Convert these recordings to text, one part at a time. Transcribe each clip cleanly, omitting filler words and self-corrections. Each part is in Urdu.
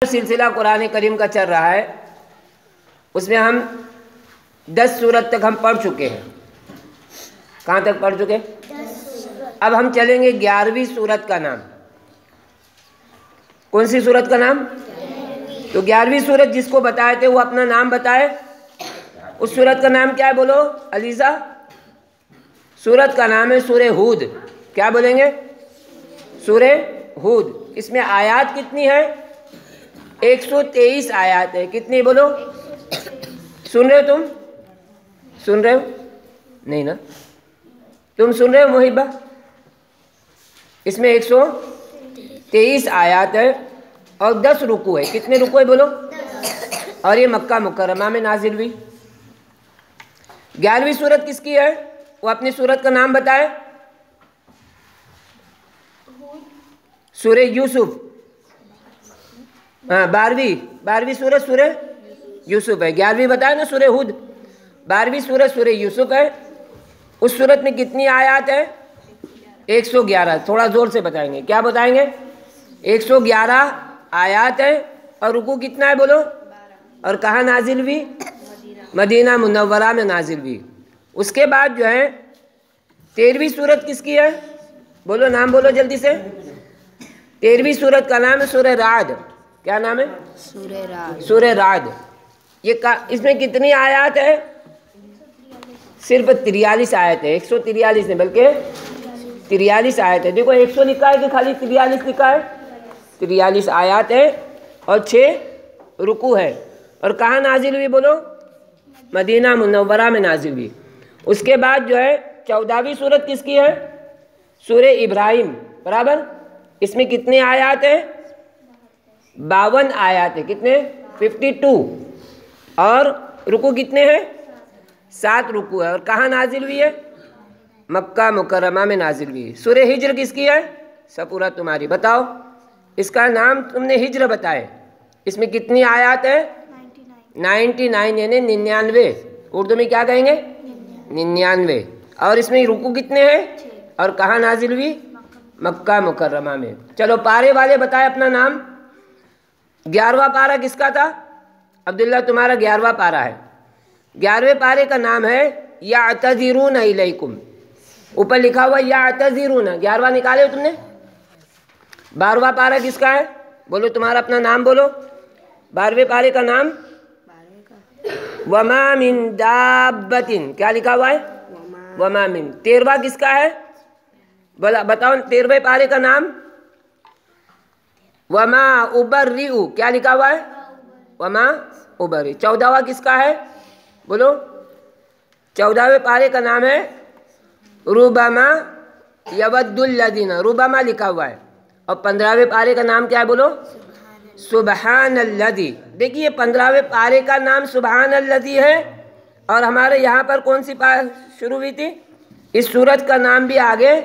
سلسلہ قرآن کریم کا چل رہا ہے، اس میں ہم 10 سورت تک ہم پڑھ چکے ہیں۔ کہاں تک پڑھ چکے؟ اب ہم چلیں گے 11ویں سورت کا نام۔ کون سی سورت کا نام؟ تو 11ویں سورت جس کو بتائے تھے وہ اپنا نام بتائے۔ اس سورت کا نام کیا ہے بولو علیزہ؟ سورت کا نام ہے سورہ ہود۔ کیا بولیں گے؟ سورہ ہود۔ اس میں آیات کتنی ہے؟ 123 آیات ہے۔ کتنی بولو؟ سن رہے ہو تم؟ سن رہے ہو؟ نہیں نا؟ تم سن رہے ہو محبہ؟ اس میں 123 آیات ہے اور 10 رکوع ہے۔ کتنے رکوع ہے بولو؟ اور یہ مکہ مکرمہ میں نازل ہوئی۔ 11ویں سورت کس کی ہے؟ وہ اپنی سورت کا نام بتائے۔ سورہ یوسف۔ ہاں 12ویں سورت سورہ یوسف ہے۔ 11ویں بتائے نا سورہ ہود۔ 12ویں سورت سورہ یوسف ہے۔ اس سورت میں کتنی آیات ہے؟ 111۔ تھوڑا زور سے بتائیں گے۔ کیا بتائیں گے؟ 111 آیات ہے اور رکوع کتنا ہے بولو؟ اور کہاں نازل ہوئی؟ مدینہ منورہ میں نازل ہوئی۔ اس کے بعد جو ہے 13ویں سورت کس کی ہے؟ بولو نام بولو جلدی سے۔ 13ویں سورت کا نام ہے سورہ رعد۔ کیا نام ہے؟ سورہ رعد۔ سورہ رعد۔ اس میں کتنی آیات ہے؟ صرف 43 آیت ہے۔ 143 نہیں بلکہ 43 آیت ہے۔ دیکھو 100 لکھا ہے کہ خالی 43 لکھا ہے؟ 43 آیات ہے اور 6 رکوع ہے۔ اور کہاں نازل ہوئی بولو؟ مدینہ منورہ میں نازل ہوئی۔ اس کے بعد جو ہے 14ویں سورت کس کی ہے؟ سورہ ابراہیم۔ برابر؟ اس میں کتنے آیات ہیں؟ 52 آیات ہیں۔ کتنے؟ 52۔ اور رکوع کتنے ہیں؟ 7 رکوع ہے۔ اور کہاں نازل ہوئی ہے؟ مکہ مکرمہ میں نازل ہوئی۔ سورہ ہجر کس کی ہے؟ سب پورا تمہاری بتاؤ۔ اس کا نام تم نے ہجر بتائے۔ اس میں کتنی آیات ہے؟ 99 یعنی 99۔ اردو میں کیا کہیں گے؟ 99۔ اور اس میں رکوع کتنے ہیں؟ اور کہاں نازل ہوئی؟ مکہ مکرمہ میں۔ چلو پارے والے بتائے اپنا نام۔ 11واں پارہ کس کا تھا؟ عبداللہ تمہارا 11واں پارہ ہے۔ 11ویں پارے کا نام ہے یعتذرون الیکم۔ اوپر لکھا ہوا یعتذرون۔ 11واں نکالے ہو تم نے؟ 12واں پارہ کس کا ہے؟ بولو تمہارا اپنا نام بولو۔ 12ویں پارے کا نام وما من دابۃ۔ کیا لکھا ہوا ہے؟ وما من۔ 13واں کس کا ہے؟ بتاؤ 13ویں پارے کا نام وما ابرئ۔ کیا لکھا ہوا ہے؟ وما ابرئ۔ 14واں کس کا ہے؟ بولو 14ویں پارے کا نام ہے ربما یود الذین۔ ربما لکھا ہوا ہے۔ اور 15ویں پارے کا نام کیا ہے بولو؟ سبحان الذی۔ دیکھیے 15ویں پارے کا نام سبحان الذی ہے اور ہمارے یہاں پر کون سی شروع ہوئی تھی؟ اس سورت کا نام بھی آگے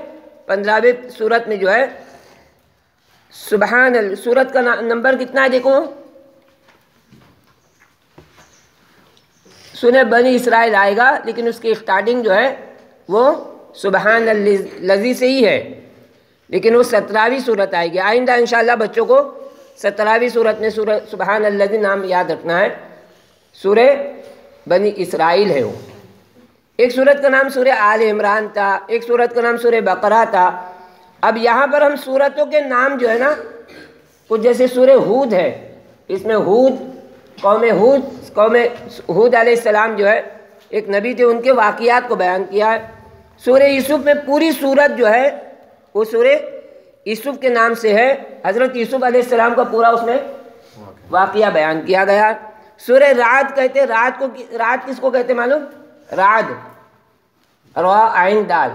15ویں سورت میں جو ہے سبحان سورت کا نمبر کتنا ہے دیکھو؟ سورہ بنی اسرائیل آئے گا لیکن اس کی اسٹارٹنگ جو ہے وہ سبحان الذی سے ہی ہے، لیکن وہ 17ویں سورت آئے گی۔ آئندہ انشاءاللہ بچوں کو 17ویں سورت میں سورہ سبحان الذی نام یاد رکھنا ہے۔ سورہ بنی اسرائیل ہے وہ۔ ایک سورت کا نام سورہ آل عمران تھا، ایک سورت کا نام سورہ بقرہ تھا۔ اب یہاں پر ہم سورتوں کے نام جو ہے نا کچھ جیسے سورہ ہود ہے، اس میں قوم ہود علیہ السلام جو ہے ایک نبی تھے، ان کے واقعات کو بیان کیا ہے۔ سورہ یوسف میں پوری سورت جو ہے وہ سورہ یوسف کے نام سے ہے۔ حضرت یوسف علیہ السلام کا پورا اس میں واقعہ بیان کیا گیا۔ سورہ رعد کہتے ہیں۔ رعد کس کو کہتے ہیں معلوم؟ رعد را عین دال۔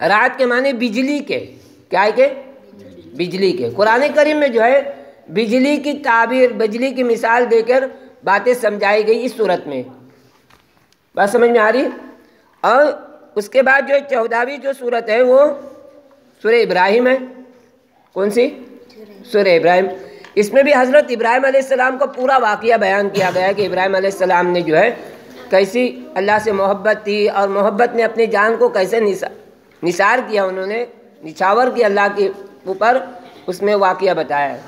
رعد کے معنی بجلی کے۔ کیا ہے کہ؟ بجلی کے۔ قرآن کریم میں جو ہے بجلی کی تعبیر، بجلی کی مثال دے کر باتیں سمجھائی گئی اس صورت میں۔ بات سمجھ میں آ رہی؟ اور اس کے بعد جو 14ویں جو صورت ہے وہ سورہ ابراہیم ہے۔ کون سی؟ سورہ ابراہیم۔ اس میں بھی حضرت ابراہیم علیہ السلام کا پورا واقعہ بیان کیا گیا ہے کہ ابراہیم علیہ السلام نے جو ہے کیسی اللہ سے محبت تھی اور محبت نے اپنی جان کو کیسے نثار کیا، انہوں نے نچھاور کیا اللہ کے اوپر، اس میں واقعہ بتایا ہے۔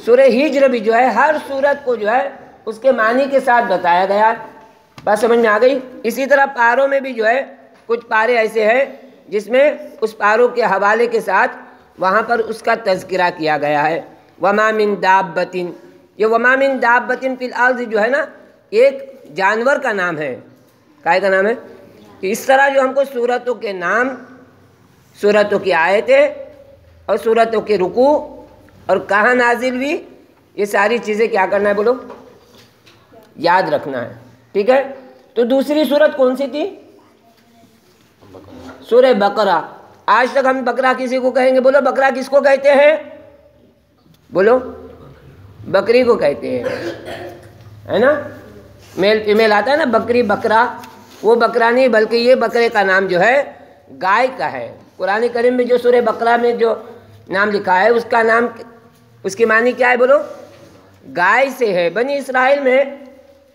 سورہ ہجر بھی جو ہے ہر سورت کو جو ہے اس کے معنی کے ساتھ بتایا گیا. بات سمجھ میں آ گئی؟ اسی طرح پاروں میں بھی جو ہے کچھ پارے ایسے ہیں جس میں اس پاروں کے حوالے کے ساتھ وہاں پر اس کا تذکرہ کیا گیا ہے. وما من دابۃ، یہ وما من دابۃ فی الارض جو ہے نا ایک جانور کا نام ہے. کائے کا نام ہے؟ کہ اس طرح جو ہم کو سورتوں کے نام، سورتوں کی آیتیں اور سورتوں کے رکوع اور کہاں نازل ہوئی، یہ ساری چیزیں کیا کرنا ہے بولو؟ یاد رکھنا ہے. ٹھیک ہے؟ تو دوسری سورت کون سی تھی؟ سورہ بقرہ. آج تک ہم بقرہ کسی کو کہیں گے؟ بولو بقرہ کس کو کہتے ہیں؟ بولو بکری کو کہتے ہیں، ہے نا؟ میل فیمیل آتا ہے نا، بکری بکرا. وہ بکرا نہیں بلکہ یہ بکرے کا نام جو ہے گائے کا ہے. قرآن کریم میں جو سورہ بقرہ میں جو نام لکھا ہے اس کا نام، اس کی معنی کیا ہے بولو؟ گائے سے ہے. بنی اسرائیل میں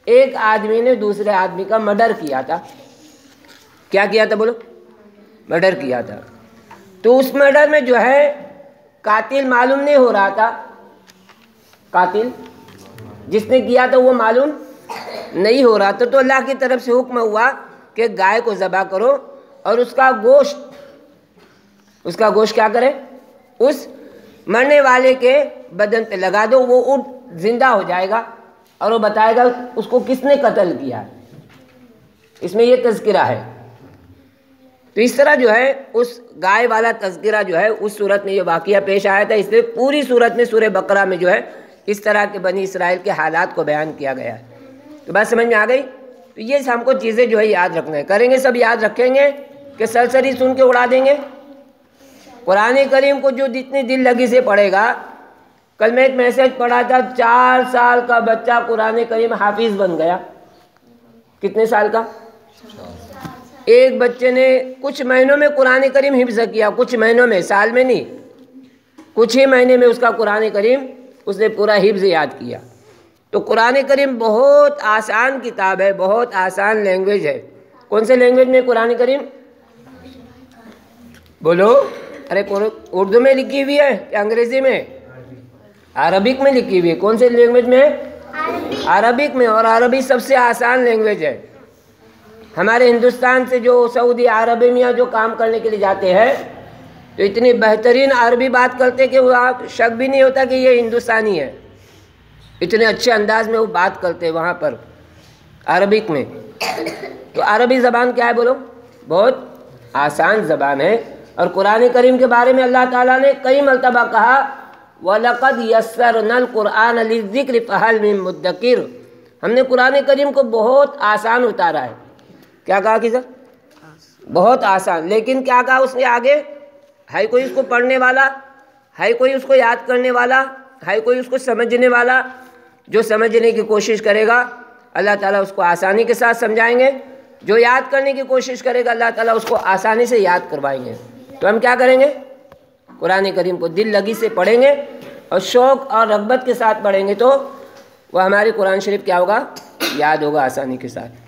ایک آدمی نے دوسرے آدمی کا مرڈر کیا تھا. کیا کیا تھا بولو؟ مرڈر کیا تھا. تو اس مرڈر میں جو ہے قاتل معلوم نہیں ہو رہا تھا. قاتل جس نے کیا تھا وہ معلوم نہیں ہو رہا تھا. تو اللہ کی طرف سے حکم ہوا کہ گائے کو ذبح کرو اور اس کا گوشت کیا کرے؟ اس مرنے والے کے بدن پہ لگا دو. وہ اٹھ زندہ ہو جائے گا اور وہ بتائے گا اس کو کس نے قتل کیا. اس میں یہ تذکرہ ہے. تو اس طرح جو ہے اس گائے والا تذکرہ جو ہے اس صورت میں یہ واقعہ پیش آیا تھا. اس لیے پوری صورت میں سورہ بقرہ میں جو ہے اس طرح کے بنی اسرائیل کے حالات کو بیان کیا گیا ہے. تو بات سمجھ میں آ گئی؟ تو یہ ہم کو چیزیں جو ہے یاد رکھنا ہے. کریں گے سب یاد رکھیں گے کہ سرسری سن کے اڑا دیں گے؟ قرآن کریم کو جو جتنی دل لگی سے پڑھے گا. کل میں ایک میسج پڑھا تھا، 4 سال کا بچہ قرآن کریم حافظ بن گیا. کتنے سال کا؟ ایک بچے نے کچھ مہینوں میں قرآن کریم حفظ کیا. کچھ مہینوں میں، سال میں نہیں، کچھ ہی مہینے میں اس کا قرآن کریم اس نے پورا حفظ یاد کیا. تو قرآن کریم بہت آسان کتاب ہے، بہت آسان لینگویج ہے. کون سے لینگویج میں قرآن کریم؟ بولو. ارے اردو میں لکھی ہوئی ہے یا انگریزی میں؟ عربک میں لکھی ہوئی ہے. کون سے لینگویج میں؟ عربک میں. اور عربی سب سے آسان لینگویج ہے. ہمارے ہندوستان سے جو سعودی عرب میں جو کام کرنے کے لیے جاتے ہیں تو اتنی بہترین عربی بات کرتے کہ وہ شک بھی نہیں ہوتا کہ یہ ہندوستانی ہے. اتنے اچھے انداز میں وہ بات کرتے وہاں پر عربک میں. تو عربی زبان کیا ہے بولو؟ بہت آسان زبان ہے. اور قرآن کریم کے بارے میں اللہ تعالیٰ نے کئی مرتبہ کہا وَلَقَدْ يَسَّرْنَا الْقُرْآنَ لِلذِّكْرِ فَهَلْ مِن مُدَّكِرٍ. ہم نے قرآن کریم کو بہت آسان اتارا ہے. کیا کہا کہ سر؟ بہت آسان. لیکن کیا کہا اس نے آگے؟ ہے کوئی اس کو پڑھنے والا؟ ہے کوئی اس کو یاد کرنے والا؟ ہے کوئی اس کو سمجھنے والا؟ جو سمجھنے کی کوشش کرے گا اللہ تعالیٰ اس کو آسانی کے ساتھ سمجھائیں گے. جو یاد کرنے کی کوشش کرے گا اللہ تعالیٰ اس کو آسانی سے یاد کروائیں گے. تو ہم کیا کریں گے؟ قرآن کریم کو دل لگی سے پڑھیں گے اور شوق اور رغبت کے ساتھ پڑھیں گے تو وہ ہماری قرآن شریف کیا ہوگا؟ یاد ہوگا آسانی کے ساتھ.